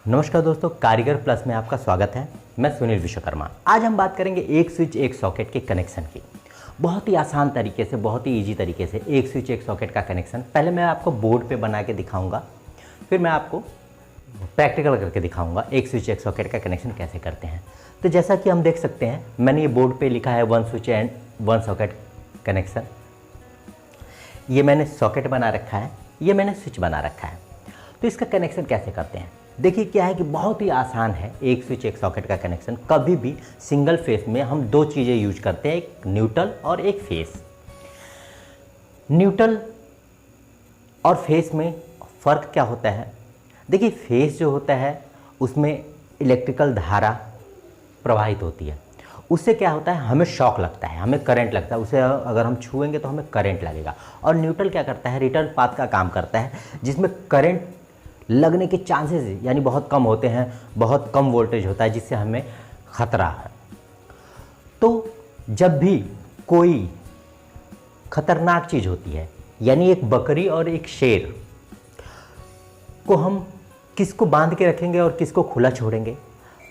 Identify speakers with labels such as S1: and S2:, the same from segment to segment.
S1: नमस्कार दोस्तों, कारीगर प्लस में आपका स्वागत है। मैं सुनील विश्वकर्मा। आज हम बात करेंगे एक स्विच एक सॉकेट के कनेक्शन की। बहुत ही आसान तरीके से, बहुत ही इजी तरीके से एक स्विच एक सॉकेट का कनेक्शन पहले मैं आपको बोर्ड पे बना के दिखाऊंगा, फिर मैं आपको प्रैक्टिकल करके दिखाऊंगा एक स्विच एक सॉकेट का कनेक्शन कैसे करते हैं। तो जैसा कि हम देख सकते हैं, मैंने ये बोर्ड पर लिखा है 1 स्विच एंड 1 सॉकेट कनेक्शन। ये मैंने सॉकेट बना रखा है, ये मैंने स्विच बना रखा है। तो इसका कनेक्शन कैसे करते हैं, देखिए क्या है कि बहुत ही आसान है। एक स्विच एक सॉकेट का कनेक्शन कभी भी सिंगल फेस में हम दो चीज़ें यूज करते हैं, एक न्यूट्रल और एक फेस। न्यूट्रल और फेस में फ़र्क क्या होता है? देखिए फेस जो होता है उसमें इलेक्ट्रिकल धारा प्रवाहित होती है, उससे क्या होता है, हमें शॉक लगता है, हमें करंट लगता है, उसे अगर हम छुएंगे तो हमें करंट लगेगा। और न्यूट्रल क्या करता है, रिटर्न पाथ का काम करता है, जिसमें करंट लगने के चांसेस यानी बहुत कम होते हैं, बहुत कम वोल्टेज होता है, जिससे हमें ख़तरा है। तो जब भी कोई ख़तरनाक चीज़ होती है, यानी एक बकरी और एक शेर को हम किसको बांध के रखेंगे और किसको खुला छोड़ेंगे?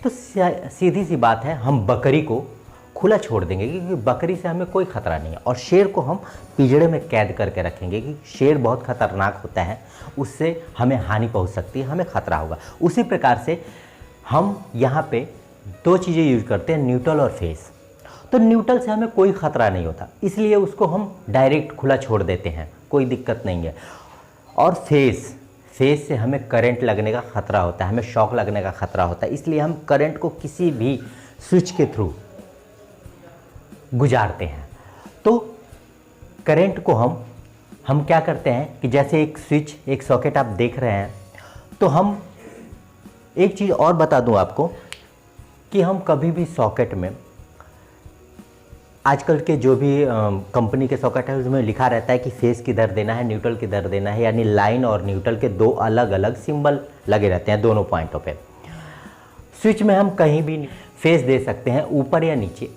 S1: तो सीधी सी बात है, हम बकरी को खुला छोड़ देंगे क्योंकि बकरी से हमें कोई ख़तरा नहीं है, और शेर को हम पिंजड़े में कैद करके रखेंगे क्योंकि शेर बहुत ख़तरनाक होता है, उससे हमें हानि पहुंच सकती है, हमें ख़तरा होगा। उसी प्रकार से हम यहाँ पे दो चीज़ें यूज करते हैं, न्यूट्रल और फेस। तो न्यूट्रल से हमें कोई ख़तरा नहीं होता, इसलिए उसको हम डायरेक्ट खुला छोड़ देते हैं, कोई दिक्कत नहीं है। और फेस से हमें करंट लगने का ख़तरा होता है, हमें शॉक लगने का ख़तरा होता है, इसलिए हम करंट को किसी भी स्विच के थ्रू गुजारते हैं। तो करंट को हम क्या करते हैं कि जैसे एक स्विच एक सॉकेट आप देख रहे हैं, तो हम एक चीज़ और बता दूं आपको कि हम कभी भी सॉकेट में, आजकल के जो भी कंपनी के सॉकेट है उसमें लिखा रहता है कि फेस किधर देना है, न्यूट्रल किधर देना है, यानी लाइन और न्यूट्रल के दो अलग अलग सिंबल लगे रहते हैं दोनों पॉइंटों पे। स्विच में हम कहीं भी फेस दे सकते हैं, ऊपर या नीचे,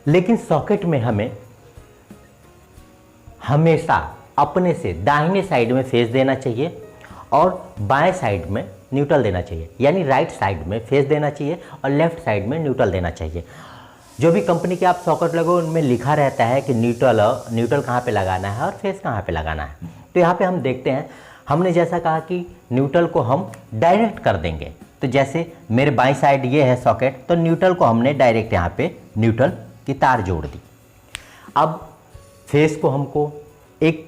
S1: लेकिन सॉकेट में हमें हमेशा अपने से दाहिने साइड में फेस देना चाहिए और बाएं साइड में न्यूट्रल देना चाहिए, यानी राइट साइड में फेस देना चाहिए और लेफ्ट साइड में न्यूट्रल देना चाहिए। जो भी कंपनी के आप सॉकेट लगो उनमें लिखा रहता है कि न्यूट्रल कहाँ पे लगाना है और फेस कहाँ पे लगाना है। तो यहाँ पे हम देखते हैं, हमने जैसा कहा कि न्यूट्रल को हम डायरेक्ट कर देंगे, तो जैसे मेरे बाईं साइड ये है सॉकेट, तो न्यूट्रल को हमने डायरेक्ट यहाँ पे न्यूट्रल की तार जोड़ दी। अब फेस को हमको एक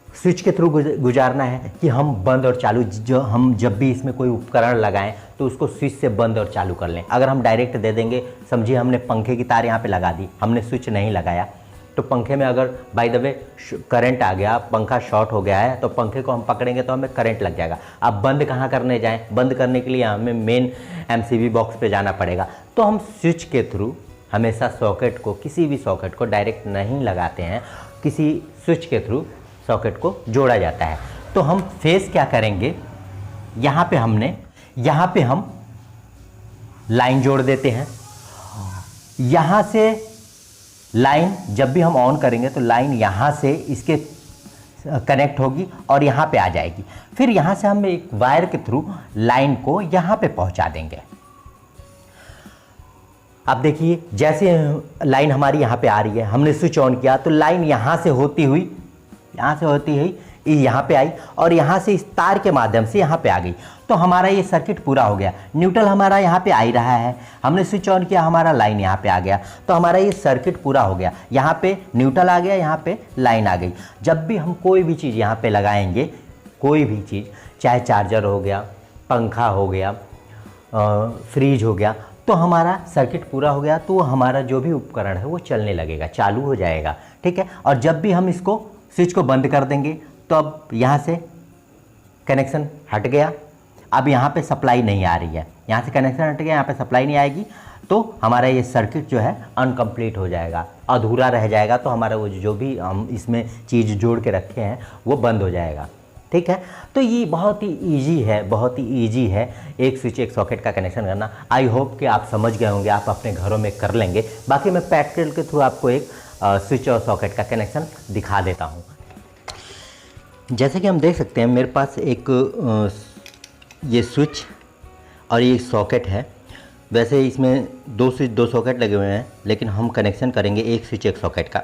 S1: स्विच के थ्रू गुजारना है कि हम बंद और चालू, जो हम जब भी इसमें कोई उपकरण लगाएं तो उसको स्विच से बंद और चालू कर लें। अगर हम डायरेक्ट दे देंगे, समझिए हमने पंखे की तार यहाँ पे लगा दी, हमने स्विच नहीं लगाया, तो पंखे में अगर बाय द वे करंट आ गया, पंखा शॉर्ट हो गया है, तो पंखे को हम पकड़ेंगे तो हमें करंट लग जाएगा। अब बंद कहाँ करने जाएं? बंद करने के लिए हमें मेन MCB बॉक्स पे जाना पड़ेगा। तो हम स्विच के थ्रू हमेशा सॉकेट को, किसी भी सॉकेट को डायरेक्ट नहीं लगाते हैं, किसी स्विच के थ्रू सॉकेट को जोड़ा जाता है। तो हम फेस क्या करेंगे, यहाँ पे हम लाइन जोड़ देते हैं। यहाँ से लाइन जब भी हम ऑन करेंगे तो लाइन यहाँ से इसके कनेक्ट होगी और यहाँ पे आ जाएगी। फिर यहाँ से हम एक वायर के थ्रू लाइन को यहाँ पे पहुँचा देंगे। अब देखिए जैसे लाइन हमारी यहाँ पे आ रही है, हमने स्विच ऑन किया तो लाइन यहाँ से होती हुई यहाँ पे आई और यहाँ से इस तार के माध्यम से यहाँ पे आ गई। तो हमारा ये सर्किट पूरा हो गया। न्यूट्रल हमारा यहाँ पे आ ही रहा है, हमने स्विच ऑन किया, हमारा लाइन यहाँ पे आ गया, तो हमारा ये सर्किट पूरा हो गया। यहाँ पे न्यूट्रल आ गया, यहाँ पे लाइन आ गई। जब भी हम कोई भी चीज़ यहाँ पे लगाएंगे, कोई भी चीज़, चाहे चार्जर हो गया, पंखा हो गया, फ्रीज हो गया, तो हमारा सर्किट पूरा हो गया, तो हमारा जो भी उपकरण है वो चलने लगेगा, चालू हो जाएगा। ठीक है। और जब भी हम इसको स्विच को बंद कर देंगे तो अब यहाँ से कनेक्शन हट गया, अब यहाँ पे सप्लाई नहीं आ रही है, यहाँ से कनेक्शन हट गया, यहाँ पे सप्लाई नहीं आएगी, तो हमारा ये सर्किट जो है अनकम्प्लीट हो जाएगा, अधूरा रह जाएगा। तो हमारा वो जो भी हम इसमें चीज़ जोड़ के रखे हैं वो बंद हो जाएगा। ठीक है। तो ये बहुत ही ईजी है एक स्विच एक सॉकेट का कनेक्शन करना। आई होप कि आप समझ गए होंगे, आप अपने घरों में कर लेंगे। बाकी मैं प्रैक्टिकल के थ्रू आपको एक स्विच और सॉकेट का कनेक्शन दिखा देता हूँ। जैसे कि हम देख सकते हैं मेरे पास एक ये स्विच और ये सॉकेट है। वैसे इसमें दो स्विच दो सॉकेट लगे हुए हैं, लेकिन हम कनेक्शन करेंगे एक स्विच एक सॉकेट का।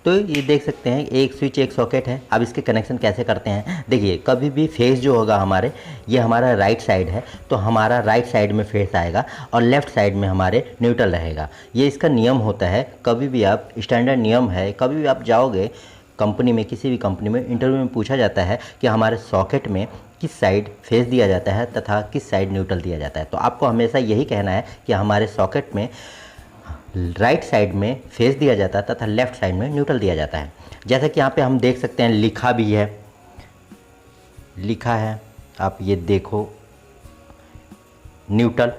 S1: तो ये देख सकते हैं एक स्विच एक सॉकेट है। अब इसके कनेक्शन कैसे करते हैं, देखिए कभी भी फेस जो होगा हमारे, ये हमारा राइट साइड है तो हमारा राइट साइड में फेस आएगा और लेफ़्ट साइड में हमारे न्यूट्रल रहेगा। ये इसका नियम होता है, कभी भी आप स्टैंडर्ड नियम है, कभी भी आप जाओगे कंपनी में, किसी भी कंपनी में इंटरव्यू में पूछा जाता है कि हमारे सॉकेट में किस साइड फेस दिया जाता है तथा किस साइड न्यूट्रल दिया जाता है। तो आपको हमेशा यही कहना है कि हमारे सॉकेट में राइट साइड में फेस दिया जाता है तथा लेफ़्ट साइड में न्यूट्रल दिया जाता है। जैसा कि यहाँ पे हम देख सकते हैं लिखा भी है, लिखा है, आप ये देखो न्यूट्रल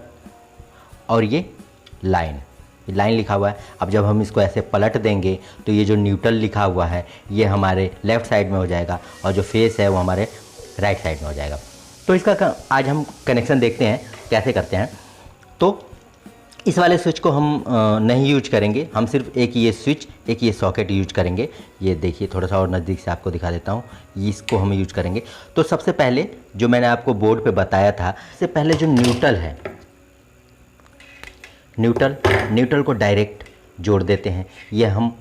S1: और ये लाइन लिखा हुआ है। अब जब हम इसको ऐसे पलट देंगे तो ये जो न्यूट्रल लिखा हुआ है ये हमारे लेफ़्ट साइड में हो जाएगा और जो फेस है वो हमारे राइट साइड में हो जाएगा। तो इसका आज हम कनेक्शन देखते हैं कैसे करते हैं। तो इस वाले स्विच को हम नहीं यूज करेंगे, हम सिर्फ एक ये स्विच एक ये सॉकेट यूज करेंगे। ये देखिए थोड़ा सा और नज़दीक से आपको दिखा देता हूँ, इसको हम यूज करेंगे। तो सबसे पहले जो मैंने आपको बोर्ड पे बताया था, इससे पहले जो न्यूट्रल है, न्यूट्रल को डायरेक्ट जोड़ देते हैं। ये हम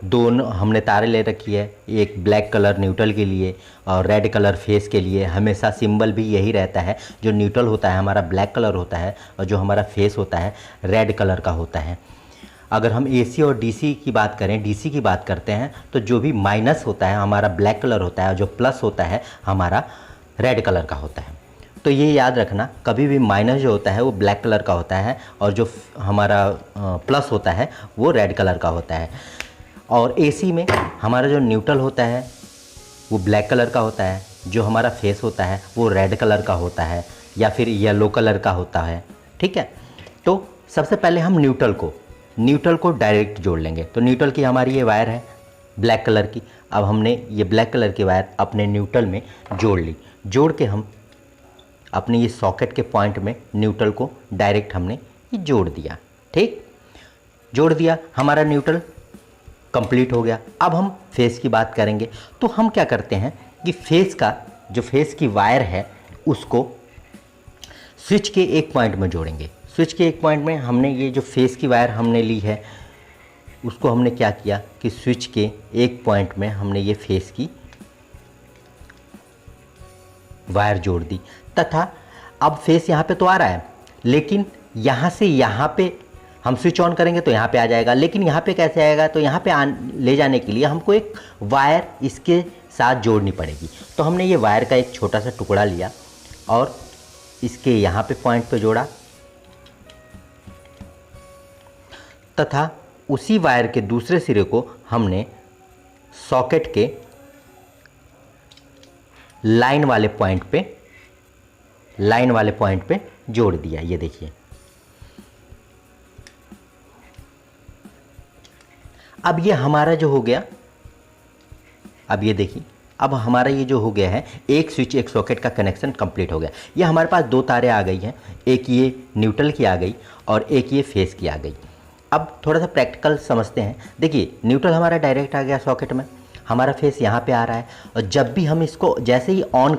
S1: दोनों हमने तारे ले रखी है, एक ब्लैक कलर न्यूट्रल के लिए और रेड कलर फेस के लिए। हमेशा सिंबल भी यही रहता है, जो न्यूट्रल होता है हमारा ब्लैक कलर होता है और जो हमारा फेस होता है रेड कलर का होता है। अगर हम AC और DC की बात करें, DC की बात करते हैं, तो जो भी माइनस होता है हमारा ब्लैक कलर होता है और जो प्लस होता है हमारा रेड कलर का होता है। तो ये याद रखना, कभी भी माइनस जो होता है वो ब्लैक कलर का होता है और जो हमारा प्लस होता है वो रेड कलर का होता है। और AC में हमारा जो न्यूट्रल होता है वो ब्लैक कलर का होता है, जो हमारा फेस होता है वो रेड कलर का होता है या फिर येलो कलर का होता है। ठीक है, तो सबसे पहले हम न्यूट्रल को डायरेक्ट जोड़ लेंगे। तो न्यूट्रल की हमारी ये वायर है ब्लैक कलर की। अब हमने ये ब्लैक कलर की वायर अपने न्यूट्रल में जोड़ ली। जोड़ के हम अपने ये सॉकेट के पॉइंट में न्यूट्रल को डायरेक्ट हमने ये जोड़ दिया। ठीक, जोड़ दिया, हमारा न्यूट्रल कंप्लीट हो गया। अब हम फेस की बात करेंगे। तो हम क्या करते हैं कि फेस की वायर है उसको स्विच के एक पॉइंट में जोड़ेंगे। स्विच के एक पॉइंट में हमने ये जो फेस की वायर हमने ली है उसको हमने क्या किया कि स्विच के एक पॉइंट में हमने ये फेस की वायर जोड़ दी तथा अब फेस यहाँ पे तो आ रहा है, लेकिन यहाँ से यहाँ पे हम स्विच ऑन करेंगे तो यहाँ पे आ जाएगा, लेकिन यहाँ पे कैसे आएगा, तो यहाँ पे ले जाने के लिए हमको एक वायर इसके साथ जोड़नी पड़ेगी। तो हमने ये वायर का एक छोटा सा टुकड़ा लिया और इसके यहाँ पे पॉइंट पे जोड़ा तथा उसी वायर के दूसरे सिरे को हमने सॉकेट के लाइन वाले पॉइंट पे जोड़ दिया। ये देखिए, अब ये हमारा जो हो गया, अब ये देखिए, अब हमारा ये जो हो गया है एक स्विच एक सॉकेट का कनेक्शन कंप्लीट हो गया। ये हमारे पास दो तारें आ गई हैं, एक ये न्यूट्रल की आ गई और एक ये फेस की आ गई। अब थोड़ा सा प्रैक्टिकल समझते हैं। देखिए न्यूट्रल हमारा डायरेक्ट आ गया सॉकेट में, हमारा फेस यहाँ पे आ रहा है और जब भी हम इसको जैसे ही ऑन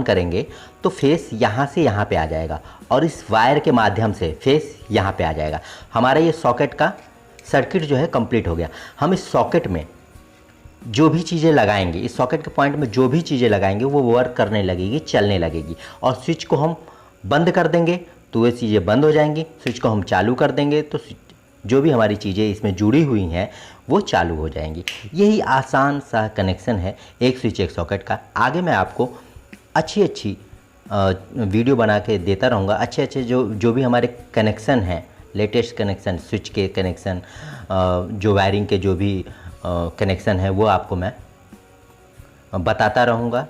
S1: करेंगे तो फेस यहाँ से यहाँ पे आ जाएगा और इस वायर के माध्यम से फेस यहाँ पे आ जाएगा। हमारा ये सॉकेट का सर्किट जो है कंप्लीट हो गया। हम इस सॉकेट में जो भी चीज़ें लगाएंगे, इस सॉकेट के पॉइंट में जो भी चीज़ें लगाएंगे वो वर्क करने लगेगी, चलने लगेगी। और स्विच को हम बंद कर देंगे तो ये चीज़ें बंद हो जाएंगी, स्विच को हम चालू कर देंगे तो जो भी हमारी चीज़ें इसमें जुड़ी हुई हैं वो चालू हो जाएंगी। यही आसान सा कनेक्शन है एक स्विच एक सॉकेट का। आगे मैं आपको अच्छी वीडियो बना के देता रहूँगा, अच्छे जो भी हमारे कनेक्शन हैं, लेटेस्ट कनेक्शन, स्विच के कनेक्शन, जो वायरिंग के जो भी कनेक्शन है वो आपको मैं बताता रहूँगा।